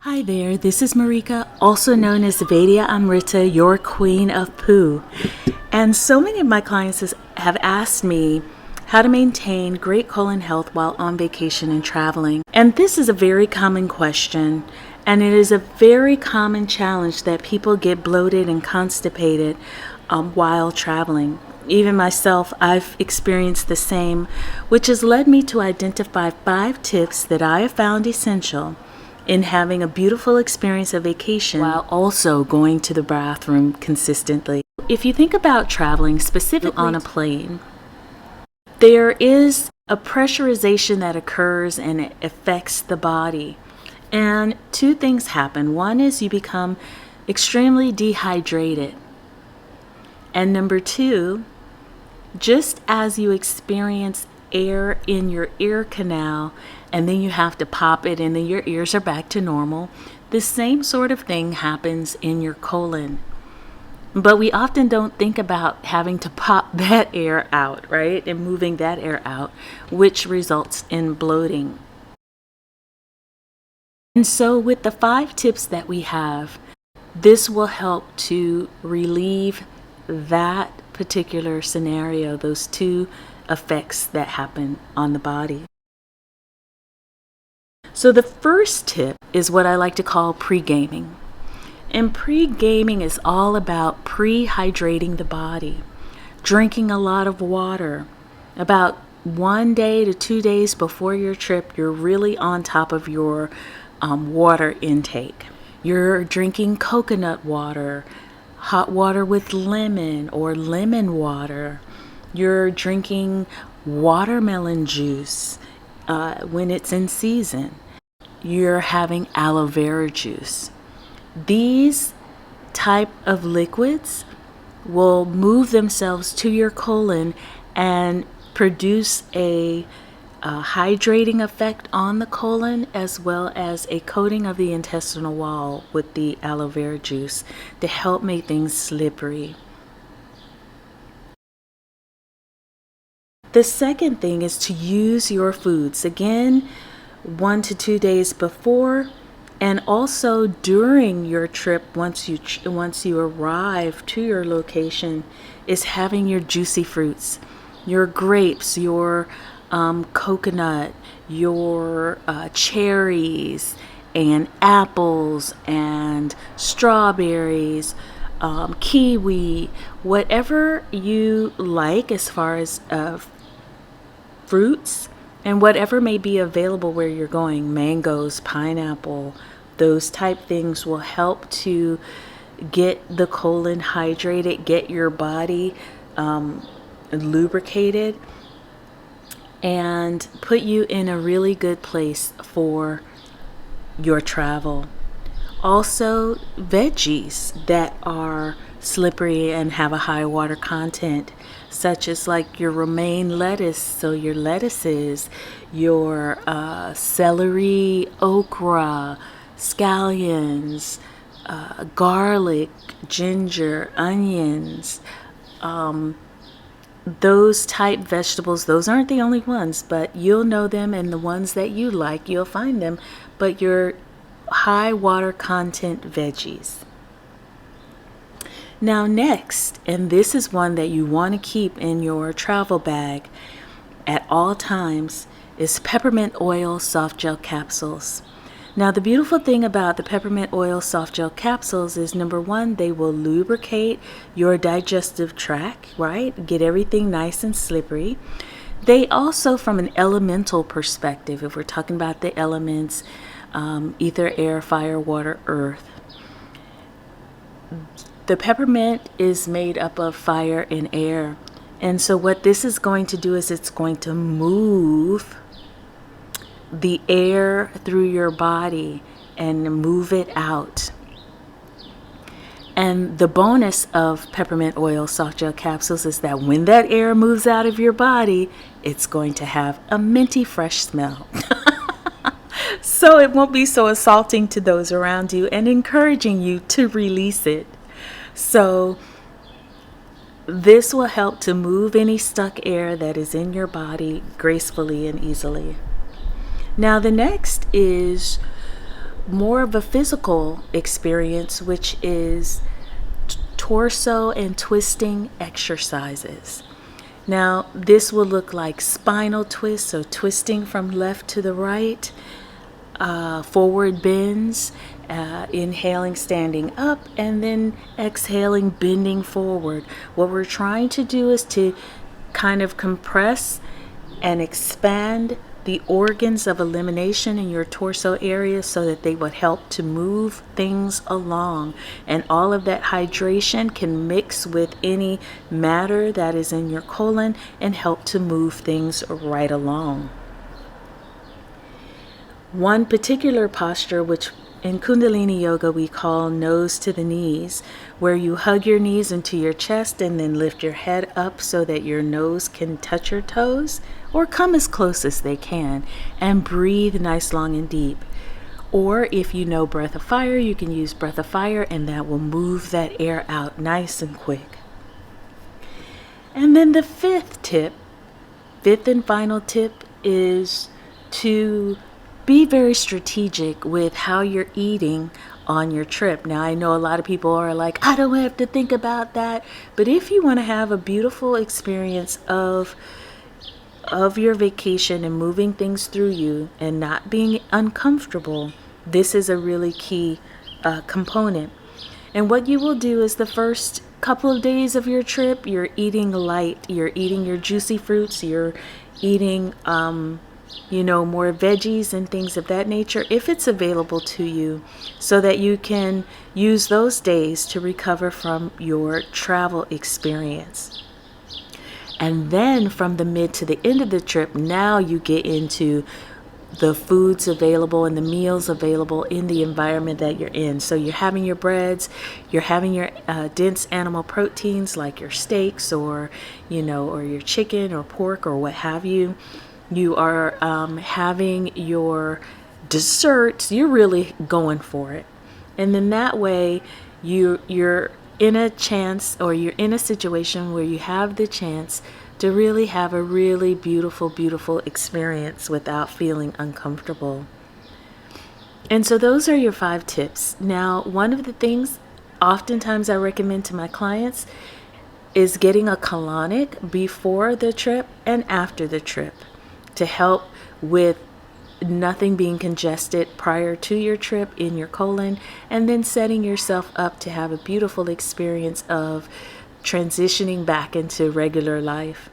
Hi there, this is Marika, also known as VedyaAmrita, your queen of poo. And so many of my clients have asked me how to maintain great colon health while on vacation and traveling. And this is a very common question, and it is a very common challenge that people get bloated and constipated while traveling. Even myself, I've experienced the same, which has led me to identify 5 tips that I have found essential in having a beautiful experience of vacation while also going to the bathroom consistently. If you think about traveling specifically on a plane, there is a pressurization that occurs and it affects the body. And 2 things happen. One is you become extremely dehydrated. And number 2, just as you experience air in your ear canal and then you have to pop it and then your ears are back to normal, the same sort of thing happens in your colon. But we often don't think about having to pop that air out, right? And moving that air out, which results in bloating. And so with the 5 tips that we have, this will help to relieve that particular scenario, those 2 effects that happen on the body. So the first tip is what I like to call pre-gaming. And pre-gaming is all about pre-hydrating the body, drinking a lot of water. About 1 day to 2 days before your trip, you're really on top of your water intake. You're drinking coconut water, hot water with lemon or lemon water. You're drinking watermelon juice when it's in season. You're having aloe vera juice. These type of liquids will move themselves to your colon and produce a hydrating effect on the colon, as well as a coating of the intestinal wall with the aloe vera juice to help make things slippery. The second thing is to use your foods, again, 1 to 2 days before and also during your trip. Once you arrive to your location, is having your juicy fruits, your grapes, your coconut, your cherries and apples and strawberries, kiwi, whatever you like as far as fruits, and whatever may be available where you're going, mangoes, pineapple, those type things will help to get the colon hydrated, get your body lubricated, and put you in a really good place for your travel. Also, veggies that are slippery and have a high water content, such as like your romaine lettuce, so your lettuces, your celery, okra, scallions, garlic, ginger, onions, those type vegetables. Those aren't the only ones, but you'll know them, and the ones that you like, you'll find them, but your high water content veggies. Now next, and this is one that you want to keep in your travel bag at all times, is peppermint oil soft gel capsules. Now the beautiful thing about the peppermint oil soft gel capsules is, number 1, they will lubricate your digestive tract, right? Get everything nice and slippery. They also, from an elemental perspective, if we're talking about the elements, ether, air, fire, water, earth, the peppermint is made up of fire and air. And so what this is going to do is it's going to move the air through your body and move it out. And the bonus of peppermint oil soft gel capsules is that when that air moves out of your body, it's going to have a minty fresh smell. So it won't be so assaulting to those around you and encouraging you to release it. So this will help to move any stuck air that is in your body gracefully and easily. Now the next is more of a physical experience, which is torso and twisting exercises. Now, this will look like spinal twists, so twisting from left to the right, forward bends, inhaling, standing up, and then exhaling, bending forward. What we're trying to do is to kind of compress and expand the organs of elimination in your torso area so that they would help to move things along. And all of that hydration can mix with any matter that is in your colon and help to move things right along. One particular posture, which in Kundalini Yoga we call nose to the knees, where you hug your knees into your chest and then lift your head up so that your nose can touch your toes or come as close as they can, and breathe nice, long, and deep. Or if you know breath of fire, you can use breath of fire, and that will move that air out nice and quick. And then the fifth and final tip is to be very strategic with how you're eating on your trip. Now, I know a lot of people are like, I don't have to think about that. But if you want to have a beautiful experience of your vacation and moving things through you and not being uncomfortable, this is a really key component. And what you will do is the first couple of days of your trip, you're eating light. You're eating your juicy fruits. You're eating more veggies and things of that nature, if it's available to you, so that you can use those days to recover from your travel experience. And then from the mid to the end of the trip, now you get into the foods available and the meals available in the environment that you're in. So you're having your breads, you're having your dense animal proteins like your steaks or your chicken or pork or what have you. You are having your desserts. You're really going for it. And then that way you're in a chance, or you're in a situation where you have the chance to really have a really beautiful, beautiful experience without feeling uncomfortable. And so those are your 5 tips. Now, one of the things oftentimes I recommend to my clients is getting a colonic before the trip and after the trip to help with nothing being congested prior to your trip in your colon, and then setting yourself up to have a beautiful experience of transitioning back into regular life.